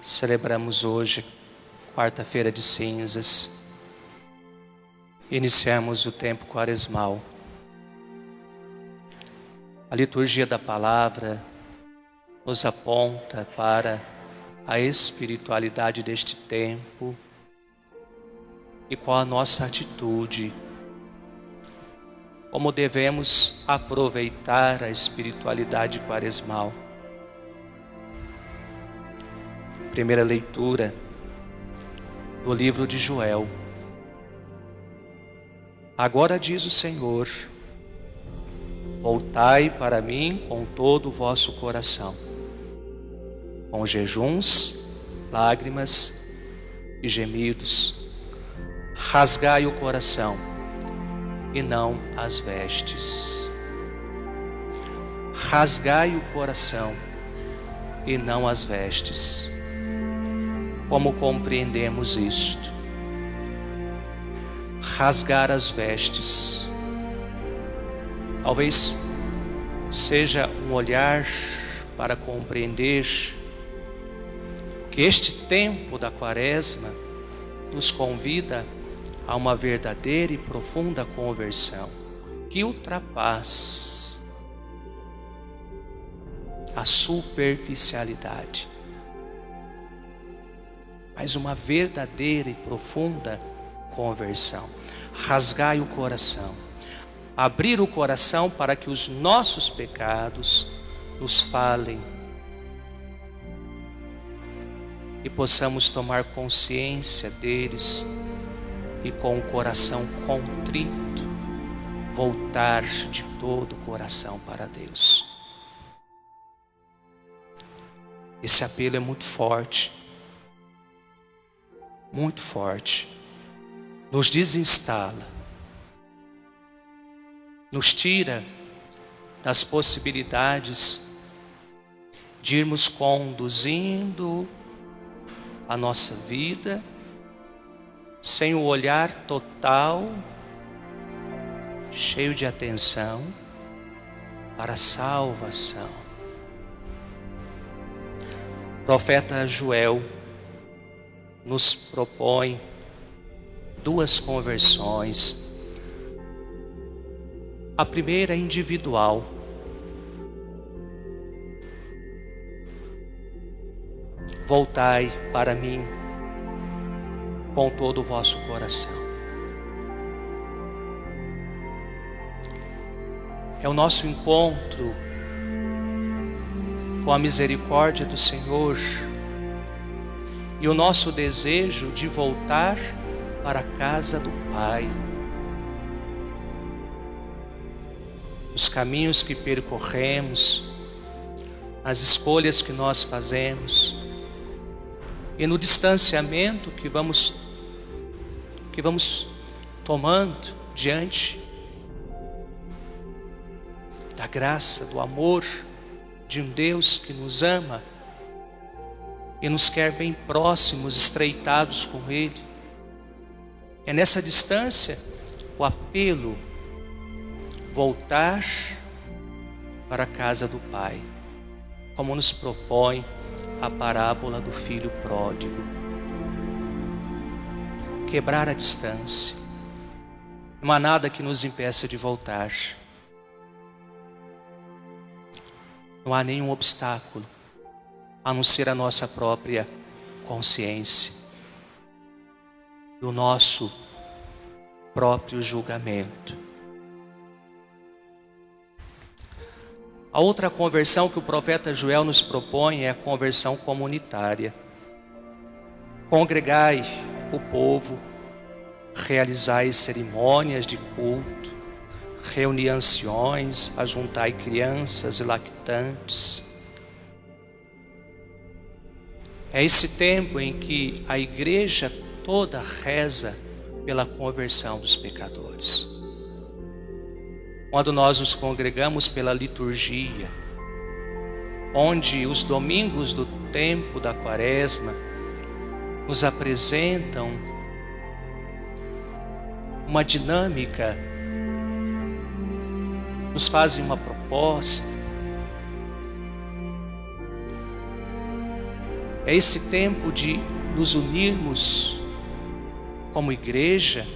Celebramos hoje, quarta-feira de cinzas. Iniciamos o tempo quaresmal. A liturgia da palavra nos aponta para a espiritualidade deste tempo e qual a nossa atitude, como devemos aproveitar a espiritualidade quaresmal. Primeira leitura do livro de Joel. Agora diz o Senhor: voltai para mim com todo o vosso coração, com jejuns, lágrimas e gemidos. Rasgai o coração e não as vestes. Rasgai o coração e não as vestes. Como compreendemos isto? Rasgar as vestes talvez seja um olhar para compreender que este tempo da Quaresma nos convida a uma verdadeira e profunda conversão que ultrapassa a superficialidade, mas uma verdadeira e profunda conversão. Rasgai o coração, abrir o coração para que os nossos pecados nos falem e possamos tomar consciência deles e com o coração contrito voltar de todo o coração para Deus. Esse apelo é muito forte, nos desinstala, nos tira das possibilidades de irmos conduzindo a nossa vida sem o olhar total, cheio de atenção para a salvação. O profeta Joel nos propõe duas conversões. A primeira é individual. Voltai para mim com todo o vosso coração. É o nosso encontro com a misericórdia do Senhor e o nosso desejo de voltar para a casa do Pai. Os caminhos que percorremos, as escolhas que nós fazemos e no distanciamento que vamos tomando diante da graça, do amor de um Deus que nos ama e nos quer bem próximos, estreitados com Ele. É nessa distância o apelo: voltar para a casa do Pai, como nos propõe a parábola do filho pródigo. Quebrar a distância. Não há nada que nos impeça de voltar. Não há nenhum obstáculo, a não ser a nossa própria consciência e o nosso próprio julgamento. A outra conversão que o profeta Joel nos propõe é a conversão comunitária. Congregai o povo, realizai cerimônias de culto, reuni anciões, ajuntai crianças e lactantes. É esse tempo em que a igreja toda reza pela conversão dos pecadores. Quando nós nos congregamos pela liturgia, onde os domingos do tempo da Quaresma nos apresentam uma dinâmica, nos fazem uma proposta, É esse tempo de nos unirmos como igreja,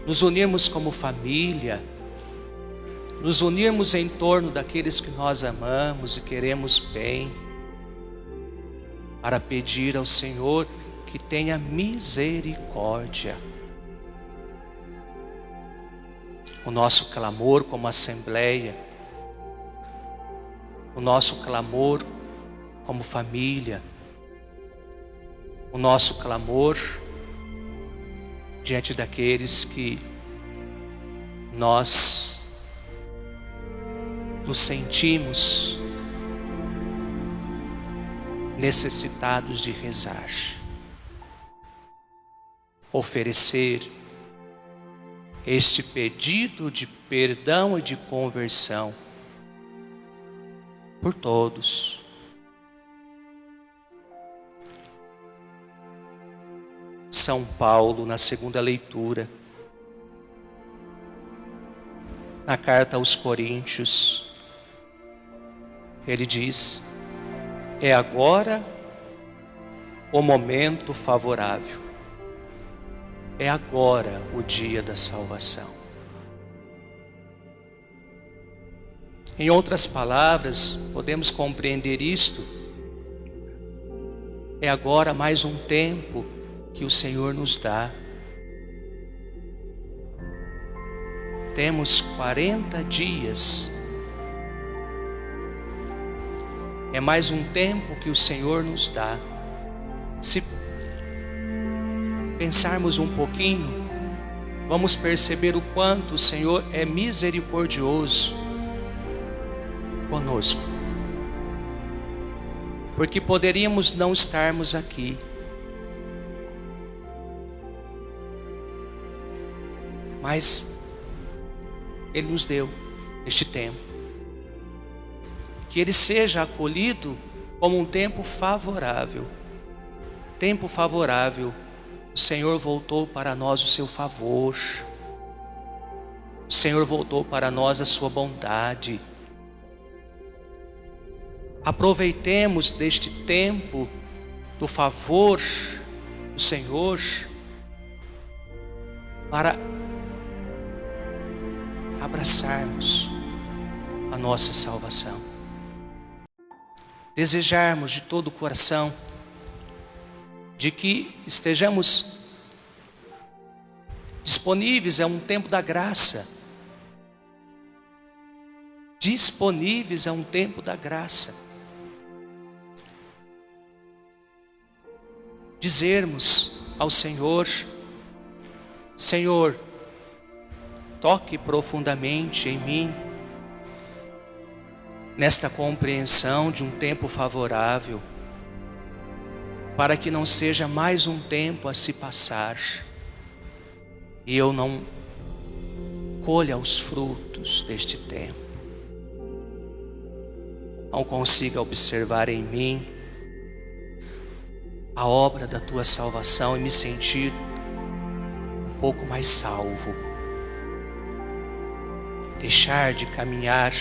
nos unirmos como família, nos unirmos em torno daqueles que nós amamos e queremos bem, para pedir ao Senhor que tenha misericórdia. O nosso clamor como assembleia, o nosso clamor como família, o nosso clamor diante daqueles que nós nos sentimos necessitados de rezar, oferecer este pedido de perdão e de conversão por todos. São Paulo, na segunda leitura, na carta aos Coríntios, ele diz: é agora o momento favorável, é agora o dia da salvação. Em outras palavras, podemos compreender isto: é agora mais um tempo que o Senhor nos dá. Temos 40 dias. É mais um tempo que o Senhor nos dá. Se pensarmos um pouquinho, vamos perceber o quanto o Senhor é misericordioso conosco. Porque poderíamos não estarmos aqui, mas Ele nos deu este tempo. Que ele seja acolhido como um tempo favorável. Tempo favorável. O Senhor voltou para nós o seu favor. O Senhor voltou para nós a sua bondade. Aproveitemos deste tempo do favor do Senhor para abraçarmos a nossa salvação. Desejarmos de todo o coração de que estejamos disponíveis, é um tempo da graça. Disponíveis a um tempo da graça. Dizermos ao Senhor: Senhor, toque profundamente em mim, nesta compreensão de um tempo favorável, para que não seja mais um tempo a se passar e eu não colha os frutos deste tempo, não consiga observar em mim a obra da tua salvação e me sentir um pouco mais salvo, deixar de caminhar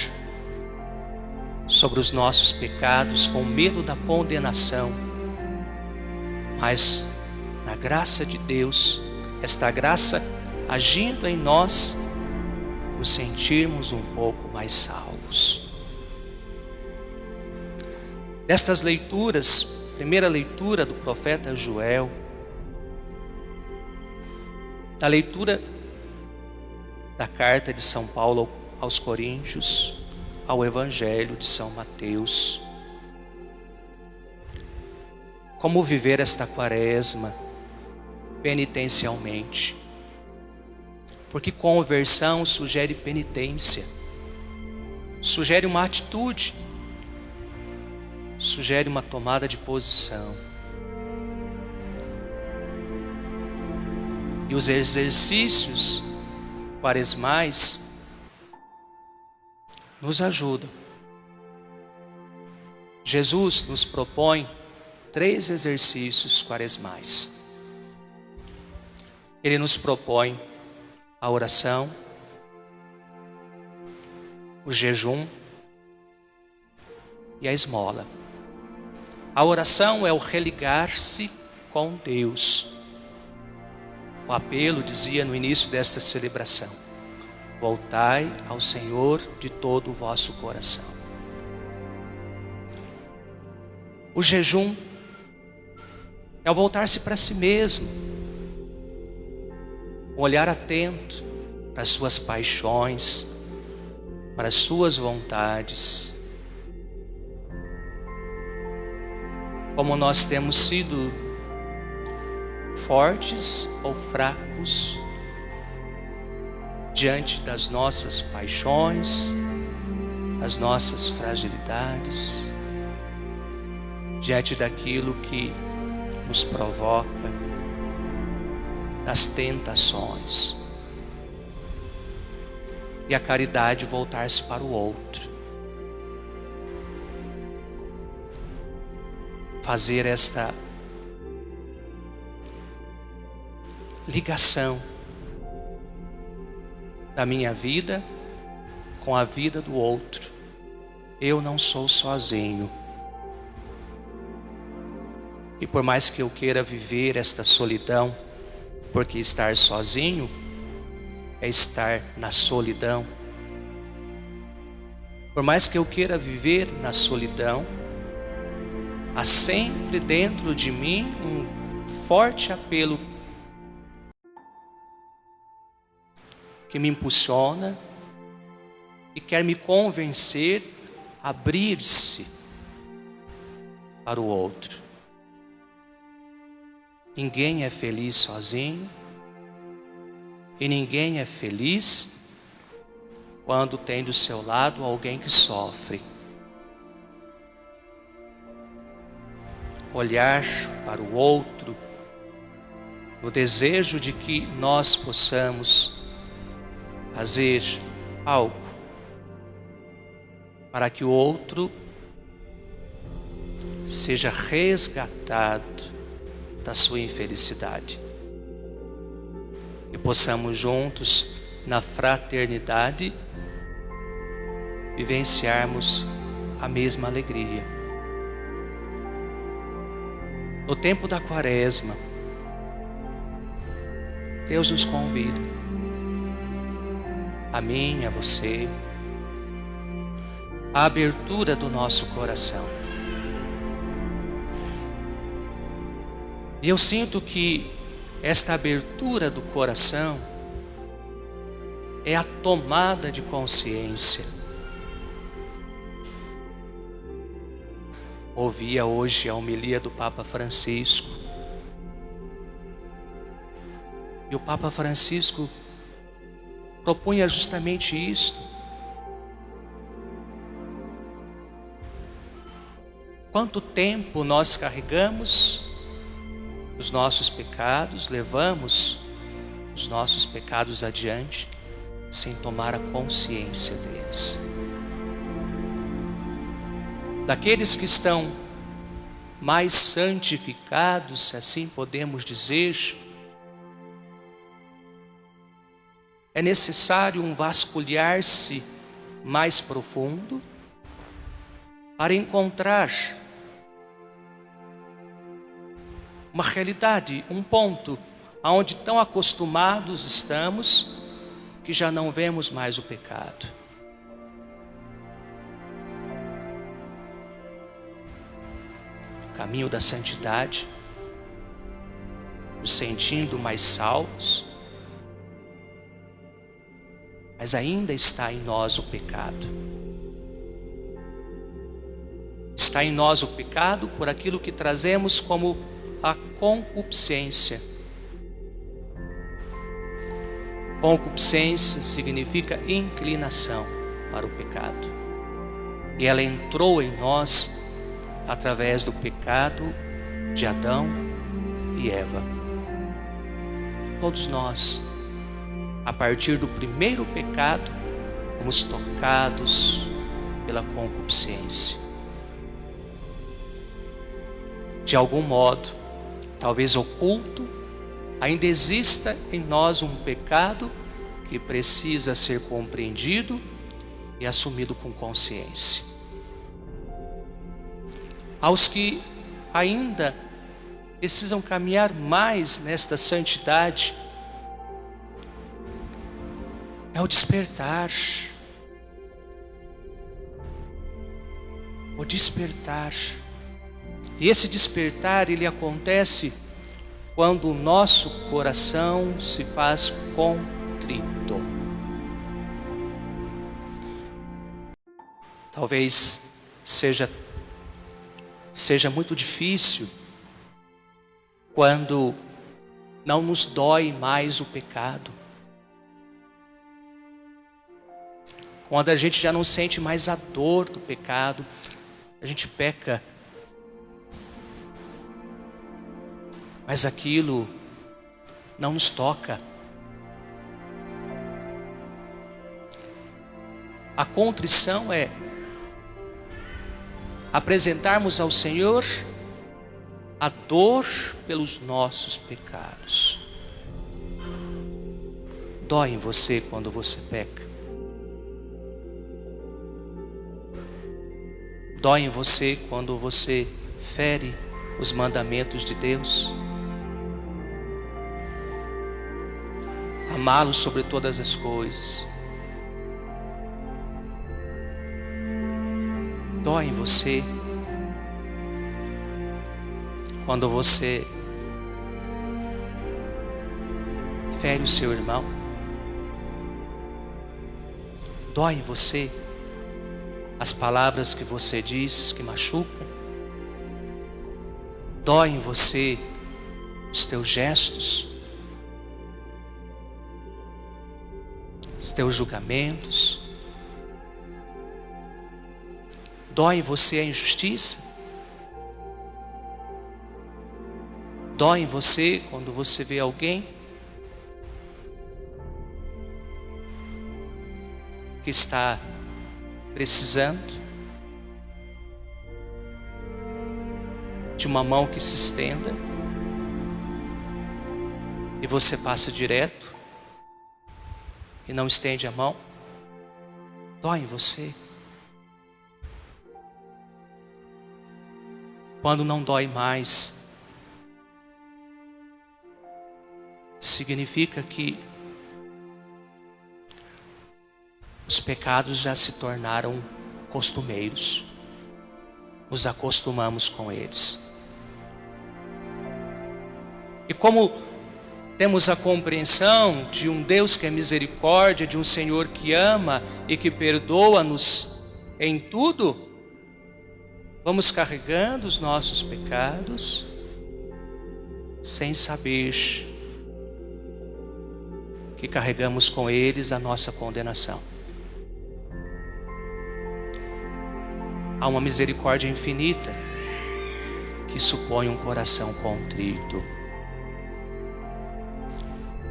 sobre os nossos pecados com medo da condenação, mas na graça de Deus, esta graça agindo em nós, nos sentirmos um pouco mais salvos. Nestas leituras, primeira leitura do profeta Joel, da leitura da carta de São Paulo aos Coríntios, ao Evangelho de São Mateus. Como viver esta quaresma penitencialmente? Porque conversão sugere penitência, sugere uma atitude, sugere uma tomada de posição. E os exercícios quaresmais nos ajudam. Jesus nos propõe 3 exercícios quaresmais. Ele nos propõe a oração, o jejum e a esmola. A oração é o religar-se com Deus. O apelo dizia no início desta celebração: voltai ao Senhor de todo o vosso coração. O jejum é o voltar-se para si mesmo, um olhar atento para as suas paixões, para as suas vontades. Como nós temos sido fortes ou fracos diante das nossas paixões, das nossas fragilidades, diante daquilo que nos provoca, das tentações. E a caridade voltar-se para o outro. Fazer esta ligação da minha vida com a vida do outro. Eu não sou sozinho. E por mais que eu queira viver esta solidão, porque estar sozinho é estar na solidão. Por mais que eu queira viver na solidão, há sempre dentro de mim um forte apelo que me impulsiona e quer me convencer a abrir-se para o outro. Ninguém é feliz sozinho e ninguém é feliz quando tem do seu lado alguém que sofre. Olhar para o outro no desejo de que nós possamos fazer algo para que o outro seja resgatado da sua infelicidade e possamos juntos na fraternidade vivenciarmos a mesma alegria. No tempo da Quaresma, Deus nos convida, a mim, a você, a abertura do nosso coração. E eu sinto que esta abertura do coração é a tomada de consciência. Ouvia hoje a homilia do Papa Francisco. E o Papa Francisco propunha justamente isto. Quanto tempo nós carregamos os nossos pecados, levamos os nossos pecados adiante, sem tomar a consciência deles. Daqueles que estão mais santificados, se assim podemos dizer, é necessário um vasculhar-se mais profundo para encontrar uma realidade, um ponto onde tão acostumados estamos que já não vemos mais o pecado. O caminho da santidade, nos sentindo mais salvos, mas ainda está em nós o pecado. Está em nós o pecado por aquilo que trazemos como a concupiscência. Concupiscência significa inclinação para o pecado. E ela entrou em nós através do pecado de Adão e Eva. Todos nós, a partir do primeiro pecado, fomos tocados pela concupiscência. De algum modo, talvez oculto, ainda exista em nós um pecado que precisa ser compreendido e assumido com consciência. Aos que ainda precisam caminhar mais nesta santidade, é o despertar. O despertar. E esse despertar, ele acontece quando o nosso coração se faz contrito. Talvez seja muito difícil quando não nos dói mais o pecado. Quando a gente já não sente mais a dor do pecado, a gente peca. Mas aquilo não nos toca. A contrição é apresentarmos ao Senhor a dor pelos nossos pecados. Dói em você quando você peca. Dói em você quando você fere os mandamentos de Deus. Amá-lo sobre todas as coisas. Dói em você quando você fere o seu irmão. Dói em você as palavras que você diz que machucam. Dói em você os teus gestos, os teus julgamentos. Dói em você a injustiça. Dói em você quando você vê alguém que está precisando de uma mão que se estenda e você passa direto e não estende a mão. Dói em você. Quando não dói mais, significa que os pecados já se tornaram costumeiros. Nos acostumamos com eles. E como temos a compreensão de um Deus que é misericórdia, de um Senhor que ama e que perdoa-nos em tudo, vamos carregando os nossos pecados sem saber que carregamos com eles a nossa condenação. Há uma misericórdia infinita que supõe um coração contrito.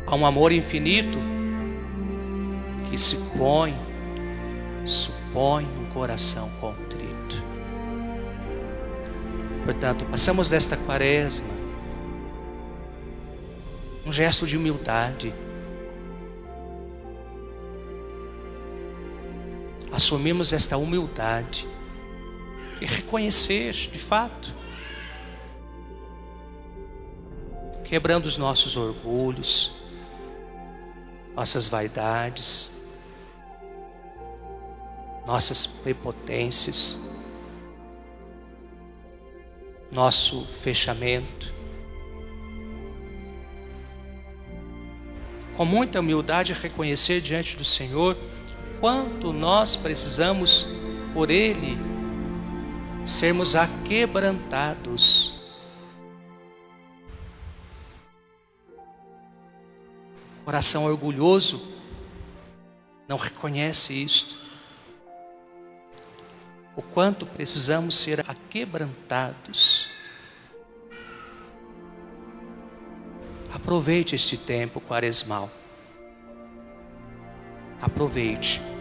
Há um amor infinito que supõe um coração contrito. Portanto, passamos desta quaresma um gesto de humildade. Assumimos esta humildade e reconhecer, de fato, quebrando os nossos orgulhos, nossas vaidades, nossas prepotências, nosso fechamento. Com muita humildade reconhecer diante do Senhor quanto nós precisamos por Ele sermos aquebrantados. Coração orgulhoso não reconhece isto. O quanto precisamos ser aquebrantados. Aproveite este tempo quaresmal. Aproveite.